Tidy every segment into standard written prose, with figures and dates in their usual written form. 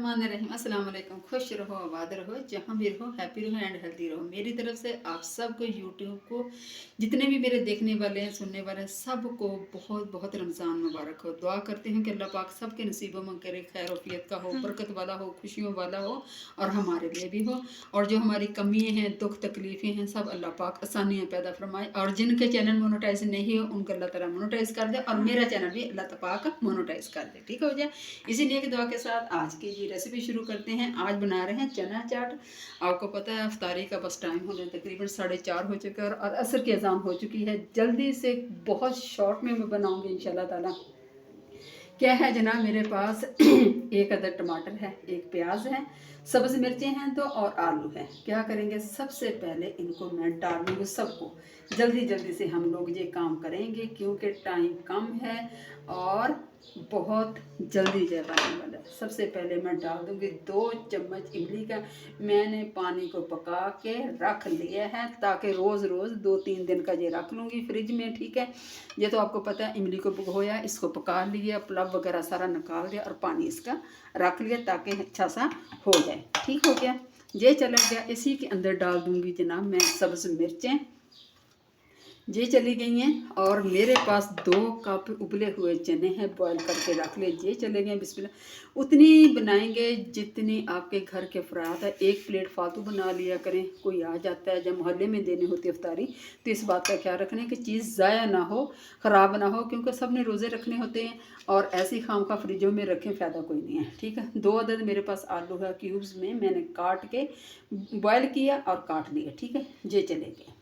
बिस्मिल्लाहिर्रहमानिर्रहीम। अस्सलाम वालेकुम। खुश रहो, आबाद रहो, जहाँ भी रहो, हैप्पी रहो एंड हेल्दी रहो। मेरी तरफ से आप सबको यूट्यूब को जितने भी मेरे देखने वाले हैं, सुनने वाले हैं, सबको बहुत बहुत रमज़ान मुबारक हो। दुआ करती हूँ कि अल्लाह पाक सबके नसीबों में करे, खैर वफियत का हो, बरकत वाला हो, खुशियों वाला हो और हमारे लिए भी हो। और जो हमारी कमियाँ हैं, दुख तकलीफ़ें हैं, सब अल्लाह पाक आसानियाँ पैदा फरमाए। और जिनके चैनल मोनेटाइज नहीं हो उनको अल्लाह ताला मोनेटाइज कर दे और मेरा चैनल भी अल्लाह पाक मोनेटाइज कर दे। ठीक हो जाए। इसीलिए की दुआ के साथ आज की ये रेसिपी शुरू करते हैं। आज बना रहे हैं चना चाट। आपको पता है अफ्तारी का बस टाइम होने तकरीबन 4:30 हो चुका है और असर की अजान हो चुकी है। जल्दी से बहुत शॉर्ट में मैं बनाऊंगी इंशाल्लाह ताला। क्या है जनाब, मेरे पास एक अदर टमाटर है, एक प्याज है, सब्ज़ मिर्चें हैं तो और आलू है। क्या करेंगे, सबसे पहले इनको मैं डाल दूँगी सबको। जल्दी जल्दी से हम लोग ये काम करेंगे क्योंकि टाइम कम है और बहुत जल्दी बनाने वाला है। सबसे पहले मैं डाल दूँगी 2 चम्मच इमली का। मैंने पानी को पका के रख लिया है ताकि रोज़ रोज़ 2-3 दिन का ये रख लूँगी फ्रिज में। ठीक है, ये तो आपको पता है। इमली को भिगोया, इसको पका लिया, पुलाव वगैरह सारा निकाल दिया और पानी इसका रख लिया ताकि अच्छा सा हो जाए। ठीक हो गया, ये चला गया। इसी के अंदर डाल दूँगी जनाब मैं सब्ज़ मिर्चें। ये चली गई हैं और मेरे पास 2 कप उबले हुए चने हैं, बॉईल करके रख ले। ये चले गए। बिस्मिल्लाह। उतनी बनाएंगे जितनी आपके घर के अफराद है। 1 प्लेट फालतू बना लिया करें। कोई आ जाता है, जब मोहल्ले में देने होती अफ्तारी, तो इस बात का ख्याल रखना है कि चीज़ ज़ाया ना हो, ख़राब ना हो, क्योंकि सब ने रोज़े रखने होते हैं और ऐसी खाम खा फ्रिजों में रखें, फ़ायदा कोई नहीं है। ठीक है, 2 अदद मेरे पास आलू है, क्यूब्स में मैंने काट के बॉयल किया और काट लिया। ठीक है, ये चले गए।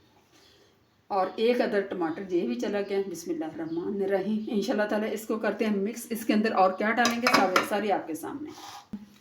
और 1 अदर टमाटर ये भी चला गया। बिस्मिल्लाहिर्रहमानिर्रहीम। इंशाल्लाह ताला इसको करते हैं मिक्स। इसके अंदर और क्या डालेंगे सारी आपके सामने।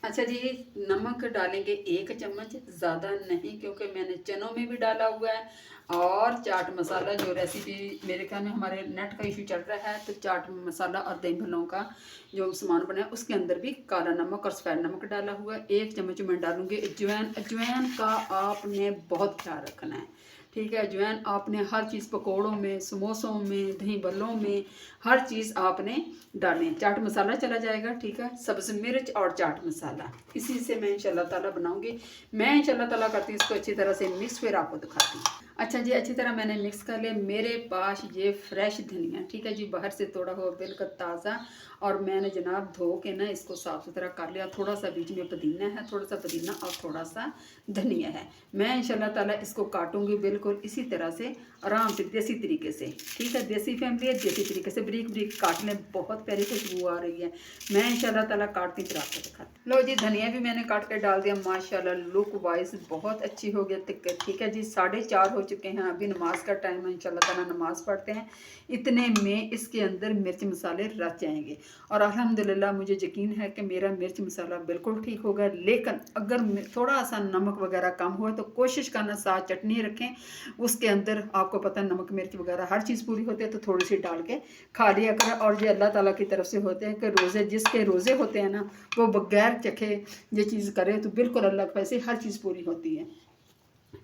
अच्छा जी, नमक डालेंगे 1 चम्मच, ज़्यादा नहीं क्योंकि मैंने चनों में भी डाला हुआ है। और चाट मसाला, जो रेसिपी मेरे ख्याल में हमारे नेट का इशू चल रहा है, तो चाट मसाला और दही भल्लों का जो सामान बना है उसके अंदर भी काला नमक और सफ़ेद नमक डाला हुआ है। 1 चम्मच मैं डालूँगी अजवाइन। अजवाइन का आपने बहुत ख्याल रखना है। ठीक है, अजवाइन आपने हर चीज़, पकौड़ों में, समोसों में, दही बल्लों में, हर चीज़ आपने डालें। चाट मसाला चला जाएगा। ठीक है, सब्ज़ मिर्च और चाट मसाला, इसी से मैं इंशाल्लाह ताला बनाऊंगी। मैं इंशाल्लाह ताला करती हूँ इसको अच्छी तरह से मिक्स, फिर आपको दिखाती हूँ। अच्छा जी, अच्छी तरह मैंने मिक्स कर लिया। मेरे पास ये फ्रेश धनिया, ठीक है जी, बाहर से तोड़ा हुआ, बिल्कुल ताज़ा, और मैंने जनाब धो के ना इसको साफ़ सुथरा कर लिया। थोड़ा सा बीच में पुदीना है, थोड़ा सा पुदीना और थोड़ा सा धनिया है। मैं इंशाल्लाह ताला इसको काटूंगी बिल्कुल इसी तरह से, आराम से, देसी तरीके से। ठीक है, देसी फैमिली है, देसी तरीके से ब्रीक ब्रीक काट लें। बहुत प्यारी खुशबू आ रही है। मैं इंशाल्लाह ताला काटती फिर आपको दिखाती। लो जी, धनिया भी मैंने काट के डाल दिया। माशाल्लाह लुक वाइज बहुत अच्छी हो गया। ठीक है जी, 4:30 हो चुके हैं। अभी नमाज का टाइम है, इंशाल्लाह ताला नमाज पढ़ते हैं। इतने में इसके अंदर मिर्च मसाले रच जाएंगे और अल्हम्दुलिल्लाह मुझे यकीन है कि मेरा मिर्च मसाला बिल्कुल ठीक होगा। लेकिन अगर थोड़ा सा नमक वगैरह कम हो तो कोशिश करना साथ चटनी रखें, उसके अंदर आपको पता है नमक मिर्च वगैरह हर चीज़ पूरी होती है, तो थोड़ी सी डाल के खा लिया करें। और ये अल्लाह ताला की तरफ से होते हैं कि रोज़े, जिसके रोज़े होते हैं ना, वो बगैर चखे ये चीज़ करे तो बिल्कुल अल्लाह के पैसे हर चीज़ पूरी होती है।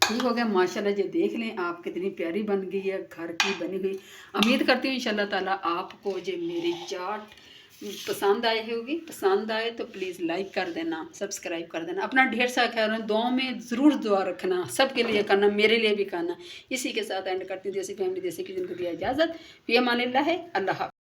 ठीक हो गया माशाल्लाह। ये देख लें आप कितनी प्यारी बन गई है, घर की बनी हुई। उम्मीद करती हूँ इंशाल्लाह ताला आपको ये मेरी चाट पसंद आई होगी। पसंद आए तो प्लीज़ लाइक कर देना, सब्सक्राइब कर देना। अपना ढेर सारा ख्याल रखना, दुआ में ज़रूर दुआ रखना, सबके लिए करना, मेरे लिए भी करना। इसी के साथ एंड करती हूँ। देसी फैमिली देसी किचन को दिया इजाज़त। फ़ी अमानिल्लाह है। अल्लाह हाफ़िज़।